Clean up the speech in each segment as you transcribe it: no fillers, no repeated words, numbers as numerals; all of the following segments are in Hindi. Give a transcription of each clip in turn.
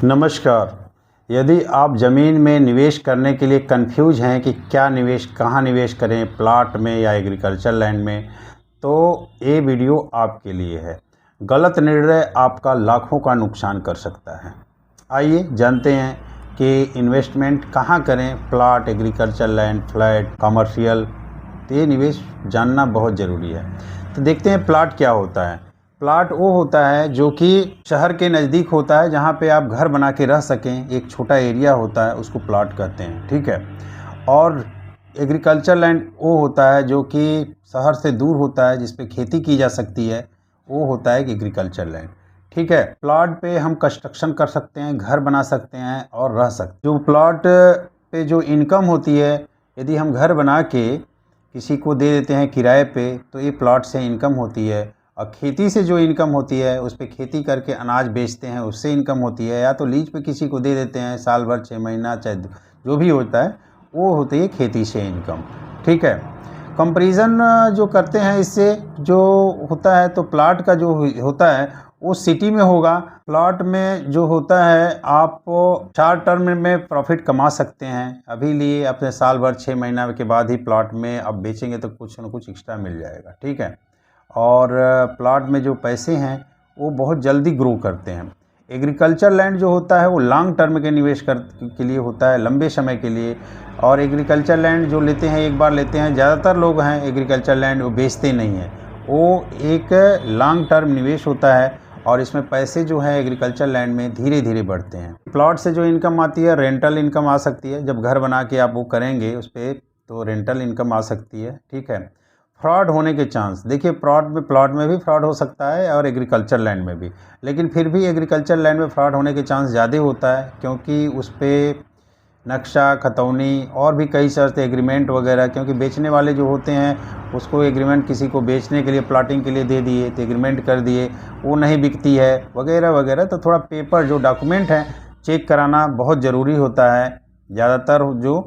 नमस्कार। यदि आप ज़मीन में निवेश करने के लिए कंफ्यूज हैं कि क्या निवेश कहाँ निवेश करें, प्लॉट में या एग्रीकल्चर लैंड में, तो ये वीडियो आपके लिए है। गलत निर्णय आपका लाखों का नुकसान कर सकता है। आइए जानते हैं कि इन्वेस्टमेंट कहाँ करें, plot, agriculture land, flat, commercial. तो ये निवेश जानना बहुत ज़रूरी है। तो देखते हैं प्लॉट क्या होता है। प्लॉट वो होता है जो कि शहर के नज़दीक होता है, जहाँ पे आप घर बना के रह सकें। एक छोटा एरिया होता है, उसको प्लॉट कहते हैं, ठीक है। और एग्रीकल्चर लैंड वो होता है जो कि शहर से दूर होता है, जिस पे खेती की जा सकती है, वो होता है एग्रीकल्चर लैंड, ठीक है। प्लॉट पे हम कंस्ट्रक्शन कर सकते हैं, घर बना सकते हैं और रह सकते हैं। जो प्लॉट पे जो इनकम होती है, यदि हम घर बना के किसी को दे देते हैं किराए पे, तो ये प्लॉट से इनकम होती है। और खेती से जो इनकम होती है, उस पर खेती करके अनाज बेचते हैं, उससे इनकम होती है। या तो लीज पे किसी को दे देते हैं, साल भर, 6 महीना, चाहे जो भी होता है, वो होती है खेती से इनकम, ठीक है। कंपैरिजन जो करते हैं इससे जो होता है, तो प्लॉट का जो होता है वो सिटी में होगा। प्लॉट में जो होता है, आप शॉर्ट टर्म में प्रॉफिट कमा सकते हैं। अभी लिए अपने साल भर, 6 महीना के बाद ही प्लॉट में आप बेचेंगे तो कुछ ना कुछ एक्स्ट्रा मिल जाएगा, ठीक है। और प्लॉट में जो पैसे हैं वो बहुत जल्दी ग्रो करते हैं। एग्रीकल्चर लैंड जो होता है वो लॉन्ग टर्म के निवेश के लिए होता है, लंबे समय के लिए। और एग्रीकल्चर लैंड जो लेते हैं, एक बार लेते हैं, ज़्यादातर लोग हैं एग्रीकल्चर लैंड वो बेचते नहीं हैं। वो एक लॉन्ग टर्म निवेश होता है और इसमें पैसे जो है एग्रीकल्चर लैंड में धीरे धीरे बढ़ते हैं। प्लॉट से जो इनकम आती है, रेंटल इनकम आ सकती है। जब घर बना के आप वो करेंगे उस पर, तो रेंटल इनकम आ सकती है, ठीक है। फ्रॉड होने के चांस, देखिए प्लॉट में भी फ्रॉड हो सकता है और एग्रीकल्चर लैंड में भी। लेकिन फिर भी एग्रीकल्चर लैंड में फ्रॉड होने के चांस ज़्यादा होता है, क्योंकि उस पर नक्शा, खतौनी और भी कई शर्त, एग्रीमेंट वगैरह, क्योंकि बेचने वाले जो होते हैं उसको एग्रीमेंट किसी को बेचने के लिए, प्लॉटिंग के लिए दे दिए, तो एग्रीमेंट कर दिए, वो नहीं बिकती है वगैरह वगैरह। तो थोड़ा पेपर जो डॉक्यूमेंट हैं चेक कराना बहुत ज़रूरी होता है। ज़्यादातर जो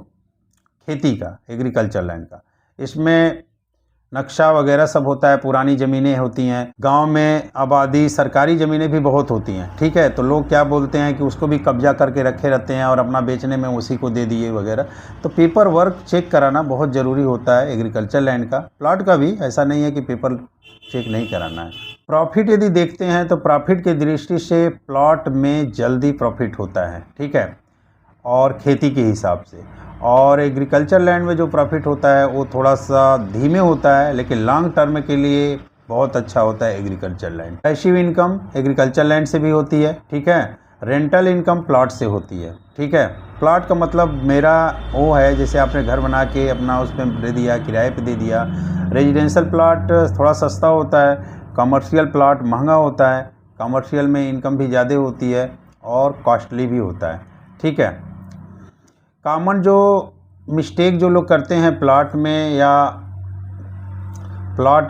खेती का, एग्रीकल्चर लैंड का, इसमें नक्शा वगैरह सब होता है, पुरानी ज़मीनें होती हैं। गांव में आबादी, सरकारी ज़मीनें भी बहुत होती हैं, ठीक है। तो लोग क्या बोलते हैं कि उसको भी कब्जा करके रखे रहते हैं और अपना बेचने में उसी को दे दिए वगैरह। तो पेपर वर्क चेक कराना बहुत ज़रूरी होता है एग्रीकल्चर लैंड का। प्लॉट का भी ऐसा नहीं है कि पेपर चेक नहीं कराना है। प्रॉफिट यदि देखते हैं तो प्रॉफिट की दृष्टि से प्लॉट में जल्दी प्रॉफिट होता है, ठीक है, और खेती के हिसाब से। और एग्रीकल्चर लैंड में जो प्रॉफिट होता है वो थोड़ा सा धीमे होता है, लेकिन लॉन्ग टर्म के लिए बहुत अच्छा होता है agriculture land. Passive income agriculture land से भी होती है, ठीक है। रेंटल इनकम प्लॉट से होती है, ठीक है। प्लॉट का मतलब मेरा वो है, जैसे आपने घर बना के अपना उस पर दे दिया, किराए पे दे दिया। रेजिडेंशियल प्लॉट थोड़ा सस्ता होता है, कमर्शियल प्लॉट महंगा होता है। कमर्शियल में इनकम भी ज़्यादा होती है और कॉस्टली भी होता है, ठीक है। कॉमन जो मिस्टेक जो लोग करते हैं प्लॉट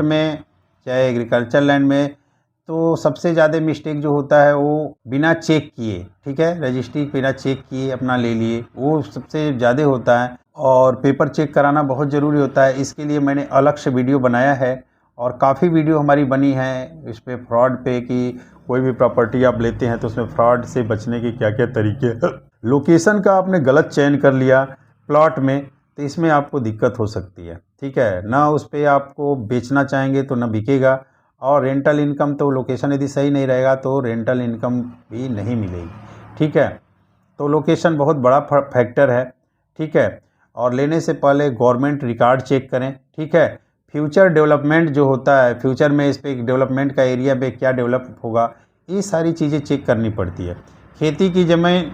में चाहे एग्रीकल्चर लैंड में, तो सबसे ज़्यादा मिस्टेक जो होता है वो बिना चेक किए, ठीक है, रजिस्ट्री बिना चेक किए अपना ले लिए, वो सबसे ज़्यादा होता है। और पेपर चेक कराना बहुत ज़रूरी होता है। इसके लिए मैंने अलग से वीडियो बनाया है और काफ़ी वीडियो हमारी बनी है इस पर, फ्रॉड पे, कि कोई भी प्रॉपर्टी आप लेते हैं तो उसमें फ्रॉड से बचने के क्या क्या तरीके हैं। लोकेशन का आपने गलत चयन कर लिया प्लॉट में, तो इसमें आपको दिक्कत हो सकती है, ठीक है ना। उस पर आपको बेचना चाहेंगे तो ना बिकेगा। और रेंटल इनकम, तो लोकेशन यदि सही नहीं रहेगा तो रेंटल इनकम भी नहीं मिलेगी, ठीक है। तो लोकेशन बहुत बड़ा फैक्टर है, ठीक है। और लेने से पहले गवर्नमेंट रिकॉर्ड चेक करें, ठीक है। फ्यूचर डेवलपमेंट जो होता है, फ्यूचर में इस पर डेवलपमेंट का एरिया पे क्या डेवलप होगा, ये सारी चीज़ें चेक करनी पड़ती है। खेती की ज़मीन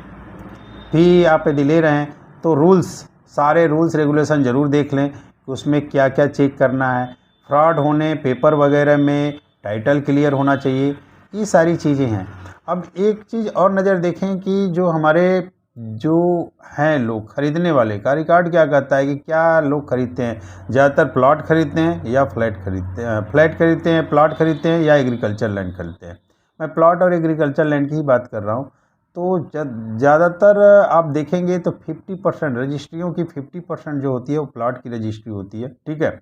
भी आप यदि ले रहे हैं तो सारे रूल्स रेगुलेशन ज़रूर देख लें कि उसमें क्या क्या चेक करना है। फ्रॉड होने, पेपर वगैरह में टाइटल क्लियर होना चाहिए, ये सारी चीज़ें हैं। अब एक चीज़ और नज़र देखें कि जो हमारे जो हैं लोग खरीदने वाले का रिकॉर्ड क्या कहता है, कि क्या लोग खरीदते हैं। ज़्यादातर प्लॉट खरीदते हैं या फ्लैट खरीदते हैं, प्लॉट खरीदते हैं या एग्रीकल्चर लैंड खरीदते हैं। मैं प्लॉट और एग्रीकल्चर लैंड की ही बात कर रहा हूँ। तो ज़्यादातर आप देखेंगे तो 50% रजिस्ट्रियों की 50% जो होती है वो प्लॉट की रजिस्ट्री होती है, ठीक है।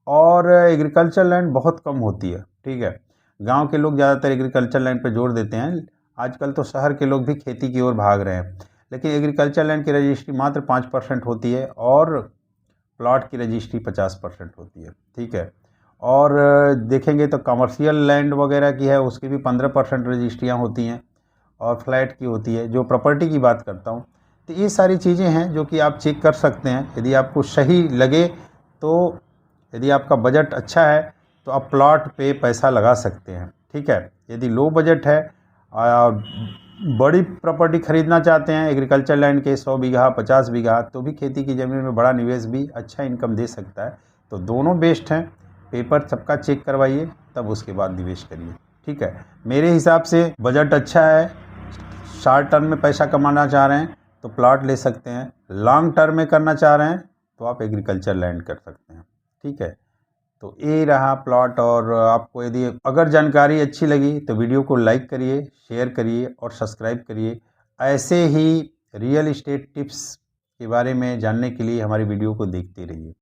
और एग्रीकल्चर लैंड बहुत कम होती है, ठीक है। गांव के लोग ज़्यादातर एग्रीकल्चर लैंड पे जोर देते हैं। आजकल तो शहर के लोग भी खेती की ओर भाग रहे हैं, लेकिन एग्रीकल्चर लैंड की रजिस्ट्री मात्र 5% होती है और प्लॉट की रजिस्ट्री 50% होती है। ठीक है। और देखेंगे तो कमर्शियल लैंड वगैरह की है उसकी भी 15% रजिस्ट्रियाँ होती हैं और फ्लैट की होती है। जो प्रॉपर्टी की बात करता हूँ, तो ये सारी चीज़ें हैं जो कि आप चेक कर सकते हैं। यदि आपको सही लगे तो यदि आपका बजट अच्छा है तो आप प्लॉट पे पैसा लगा सकते हैं। ठीक है। यदि लो बजट है और बड़ी प्रॉपर्टी खरीदना चाहते हैं एग्रीकल्चर लैंड के 100 बीघा 50 बीघा, तो भी खेती की ज़मीन में बड़ा निवेश भी अच्छा इनकम दे सकता है। तो दोनों बेस्ट हैं। पेपर सबका चेक करवाइए, तब उसके बाद निवेश करिए। ठीक है। मेरे हिसाब से बजट अच्छा है, शॉर्ट टर्म में पैसा कमाना चाह रहे हैं तो प्लॉट ले सकते हैं, लॉन्ग टर्म में करना चाह रहे हैं तो आप एग्रीकल्चर लैंड कर सकते हैं। ठीक है। तो ये रहा प्लॉट। और आपको यदि अगर जानकारी अच्छी लगी तो वीडियो को लाइक करिए, शेयर करिए और सब्सक्राइब करिए। ऐसे ही रियल इस्टेट टिप्स के बारे में जानने के लिए हमारी वीडियो को देखते रहिए।